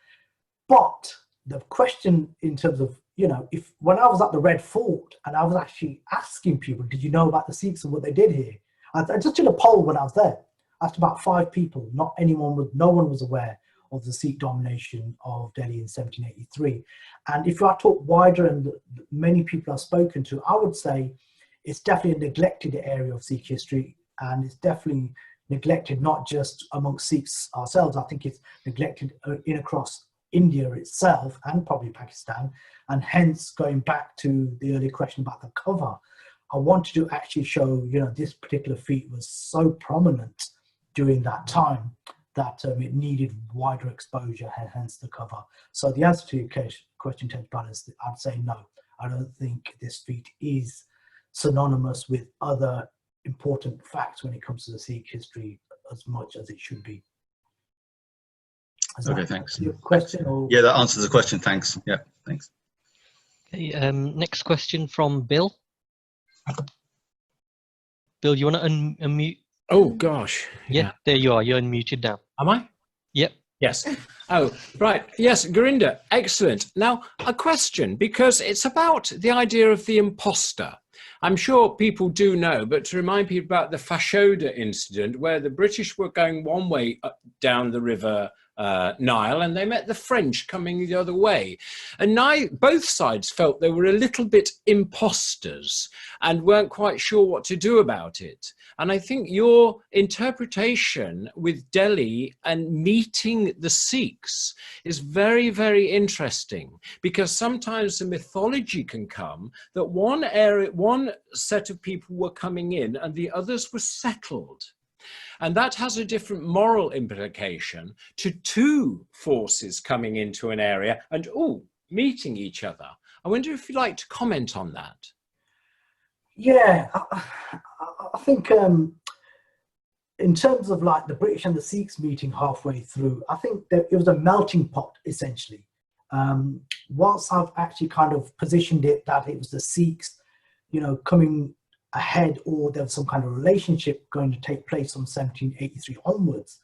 But the question in terms of, you know, if when I was at the Red Fort and I was actually asking people, did you know about the Sikhs and what they did here? I just did a poll when I was there. I asked about 5 people. No one was aware of the Sikh domination of Delhi in 1783. And if I talk wider, and many people I've spoken to, I would say it's definitely a neglected area of Sikh history, and it's definitely neglected not just amongst Sikhs ourselves. I think it's neglected across India itself and probably Pakistan. And hence, going back to the earlier question about the cover, I wanted to actually show, you know, this particular feat was so prominent during that time that it needed wider exposure, hence the cover. So the answer to your question, Ted, is I'd say no. I don't think this feat is synonymous with other important facts when it comes to the Sikh history as much as it should be. Okay, thanks. Your question? Or? Yeah, that answers the question. Thanks. Yeah, thanks. Okay, next question from Bill. Bill, you want to unmute? Oh, gosh. Yeah, there you are. You're unmuted now. Am I? Yep. Yes. Oh, right. Yes, Gurinder, excellent. Now, a question, because it's about the idea of the imposter. I'm sure people do know, but to remind people about the Fashoda incident, where the British were going one way down the river Nile, and they met the French coming the other way. And both sides felt they were a little bit imposters and weren't quite sure what to do about it. And I think your interpretation with Delhi and meeting the Sikhs is very, very interesting, because sometimes the mythology can come that one set of people were coming in and the others were settled. And that has a different moral implication to 2 forces coming into an area and, meeting each other. I wonder if you'd like to comment on that. Yeah, I think in terms of like the British and the Sikhs meeting halfway through, I think that it was a melting pot, essentially. Whilst I've actually kind of positioned it that it was the Sikhs, you know, coming ahead, or there was some kind of relationship going to take place from 1783 onwards,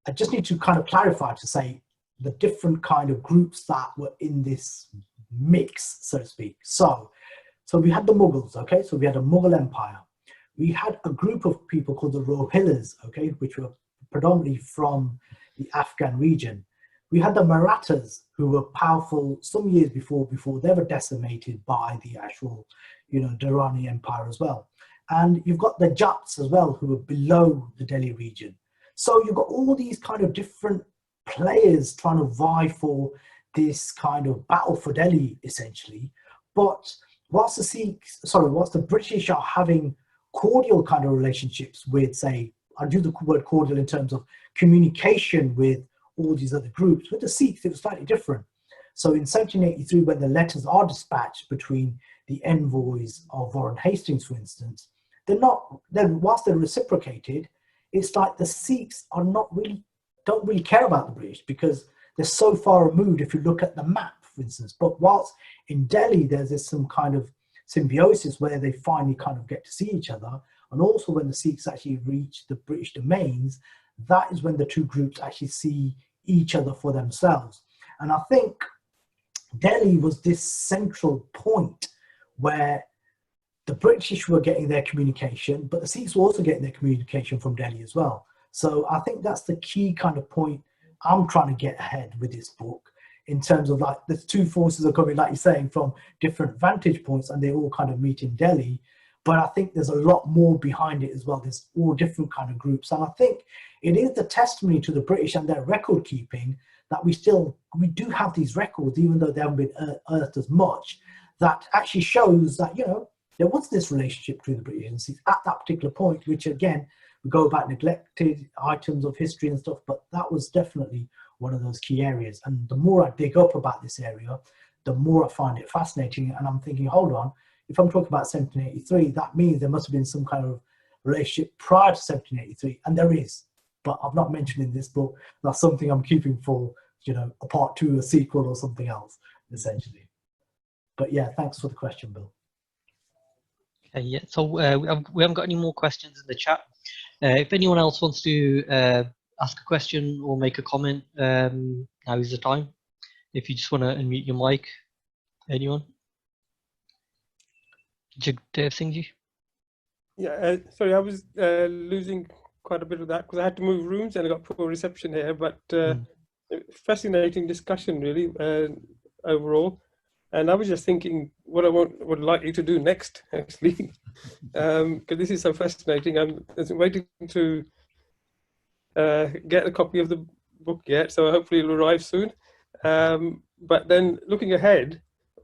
I just need to kind of clarify to say the different kind of groups that were in this mix, so to speak. So we had the Mughals, okay? So we had a Mughal Empire. We had a group of people called the Rohillas, okay, which were predominantly from the Afghan region. We had the Marathas, who were powerful some years before they were decimated by the actual, you know, Durrani Empire as well. And you've got the Jats as well, who were below the Delhi region. So you've got all these kind of different players trying to vie for this kind of battle for Delhi, essentially. But whilst the British are having cordial kind of relationships with, say, I do the word cordial in terms of communication with all these other groups, with the Sikhs, it was slightly different. So in 1783, when the letters are dispatched between the envoys of Warren Hastings, for instance, whilst they're reciprocated, it's like the Sikhs don't really care about the British, because they're so far removed if you look at the map, for instance. But whilst in Delhi, there's this some kind of symbiosis where they finally kind of get to see each other. And also when the Sikhs actually reach the British domains, that is when the two groups actually see each other for themselves. And I think Delhi was this central point where the British were getting their communication, but the Sikhs were also getting their communication from Delhi as well. So I think that's the key kind of point I'm trying to get ahead with this book, in terms of like the two forces are coming, like you're saying, from different vantage points, and they all kind of meet in Delhi. But I think there's a lot more behind it as well. There's all different kind of groups. And I think it is the testimony to the British and their record keeping that we do have these records, even though they haven't been unearthed as much, that actually shows that, you know, there was this relationship between the British and Sikhs at that particular point, which again, we go about neglected items of history and stuff, but that was definitely one of those key areas. And the more I dig up about this area, the more I find it fascinating. And I'm thinking, hold on, if I'm talking about 1783, that means there must have been some kind of relationship prior to 1783, and there is, but I've not mentioned in this book. That's something I'm keeping for, you know, a part 2, a sequel, or something else, essentially. But yeah, thanks for the question, Bill. Okay, yeah, so we haven't got any more questions in the chat. If anyone else wants to ask a question or make a comment, now is the time. If you just want to unmute your mic, anyone? Jagdev Singh ji? Yeah, sorry, I was losing quite a bit of that because I had to move rooms and I got poor reception here, but fascinating discussion really overall. And I was just thinking what I would like you to do next, actually, because this is so fascinating. I'm waiting to get a copy of the book yet, so hopefully it'll arrive soon. But then looking ahead,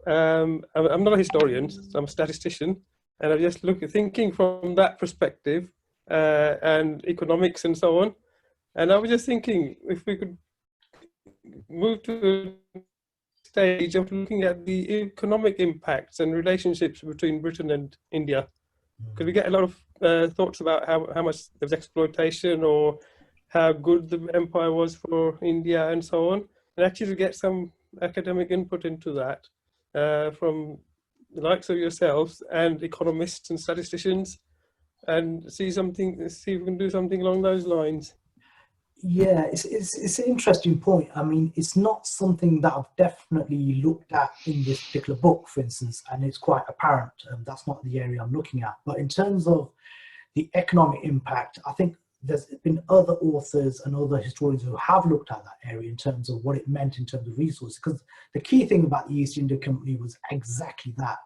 I'm not a historian, so I'm a statistician, and I'm just thinking from that perspective and economics and so on. And I was just thinking if we could move to a stage of looking at the economic impacts and relationships between Britain and India, because we get a lot of thoughts about how much there's exploitation or how good the empire was for India and so on, and actually to get some academic input into that from the likes of yourselves and economists and statisticians, and see if we can do something along those lines. Yeah, it's an interesting point. I mean, it's not something that I've definitely looked at in this particular book, for instance, and it's quite apparent. That's not the area I'm looking at. But in terms of the economic impact, I think there's been other authors and other historians who have looked at that area in terms of what it meant in terms of resources. Because the key thing about the East India Company was exactly that,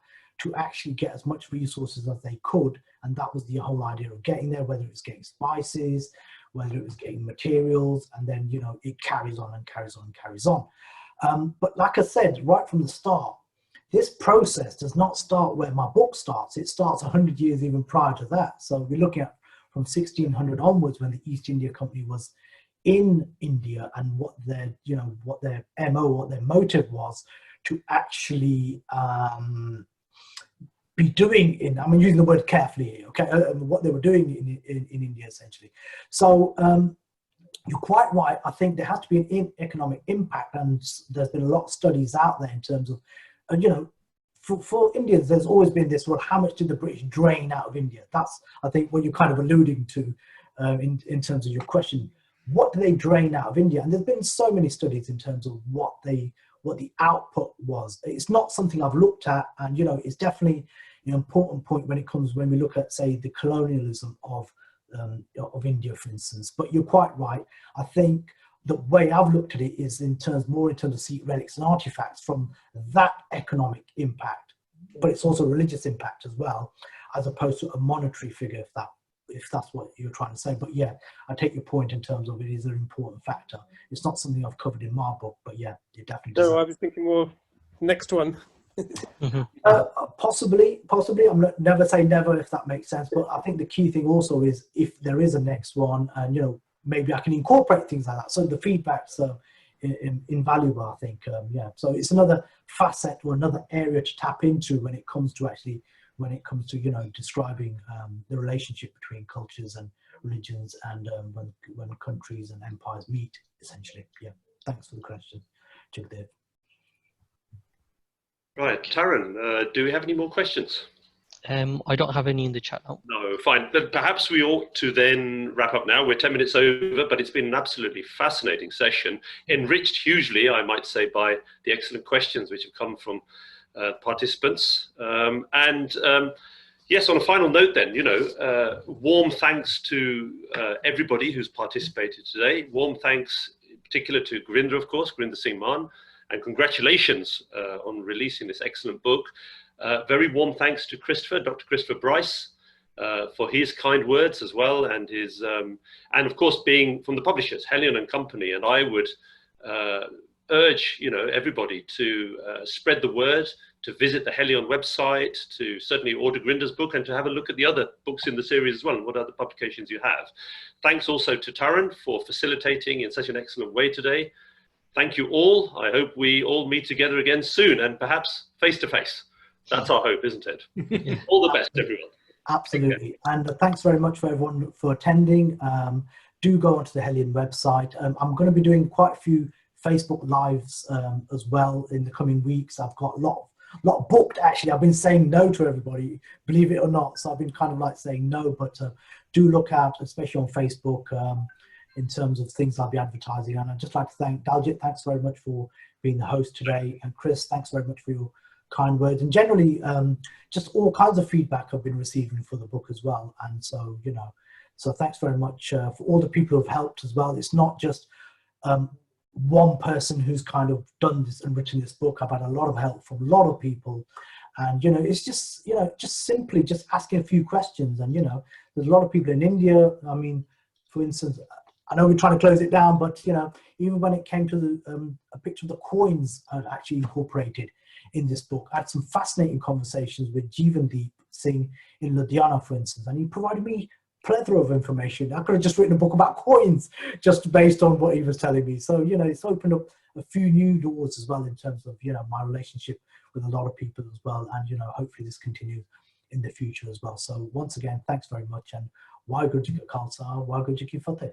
to actually get as much resources as they could. And that was the whole idea of getting there, whether it was getting spices, whether it was getting materials, and then, you know, it carries on and carries on and carries on. But like I said, right from the start, this process does not start where my book starts. It starts 100 years even prior to that. So we're looking at from 1600 onwards, when the East India Company was in India, and what their, you know, what their MO, what their motive was to actually be doing in, I'm using the word carefully here, okay, what they were doing in India, essentially. So you're quite right. I think there has to be an economic impact, and there's been a lot of studies out there in terms of, you know, for Indians, there's always been this, well, how much did the British drain out of India? That's, I think, what you're kind of alluding to in terms of your question. What do they drain out of India? And there's been so many studies in terms of what the output was. It's not something I've looked at, and, you know, it's definitely an important point when we look at, say, the colonialism of India, for instance. But you're quite right. I think the way I've looked at it is more in terms of Sikh relics and artifacts from that economic impact, but it's also religious impact as well, as opposed to a monetary figure, if that's what you're trying to say. But yeah, I take your point in terms of it is an important factor. It's not something I've covered in my book, but yeah, it definitely does. No, I was thinking more next one. Possibly. I'm never say never, if that makes sense. But I think the key thing also is if there is a next one, and, you know, maybe I can incorporate things like that. So the feedback's invaluable, I think. Yeah. So it's another facet or another area to tap into when it comes to you know, describing the relationship between cultures and religions, and when countries and empires meet, essentially. Yeah. thanks for the question, Jagdev. Right, Taran, do we have any more questions? I don't have any in the chat now. No, fine. Then perhaps we ought to then wrap up now. We're 10 minutes over, but it's been an absolutely fascinating session, enriched hugely, I might say, by the excellent questions which have come from participants. Yes, on a final note then, warm thanks to everybody who's participated today. Warm thanks in particular to Gurinder, of course, Gurinder Singh Mann, and congratulations on releasing this excellent book. Very warm thanks to Dr. Christopher Brice, for his kind words as well, and his and of course being from the publishers, Helion and Company. And I would urge everybody to spread the word, to visit the Helion website, to certainly order Gurinder's book, and to have a look at the other books in the series as well, and what other publications you have. Thanks also to Taran for facilitating in such an excellent way today. Thank you all. I hope we all meet together again soon, and perhaps face to face. That's our hope, isn't it? Yeah. All the best, everyone. Absolutely. And thanks very much for everyone for attending. Do go onto the Helion website. I'm going to be doing quite a few Facebook Lives as well in the coming weeks. I've got a lot booked, actually. I've been saying no to everybody, believe it or not. So I've been kind of like saying no, but do look out, especially on Facebook, in terms of things I'll be advertising. And I'd just like to thank Daljit. Thanks very much for being the host today. And Chris, thanks very much for your kind words, and generally just all kinds of feedback I've been receiving for the book as well. And so so thanks very much for all the people who've helped as well. It's not just one person who's kind of done this and written this book. I've had a lot of help from a lot of people, and it's just just simply just asking a few questions. And there's a lot of people in India. I mean, for instance, I know we're trying to close it down, but even when it came to the a picture of the coins I've actually incorporated in this book, I had some fascinating conversations with Gurinder Singh in Ludhiana, for instance, and he provided me a plethora of information. I could have just written a book about coins just based on what he was telling me. So it's opened up a few new doors as well in terms of my relationship with a lot of people as well, and hopefully this continues in the future as well. So once again, thanks very much, and Waheguru Ji Ka Khalsa, Waheguru Ji Ki Fateh.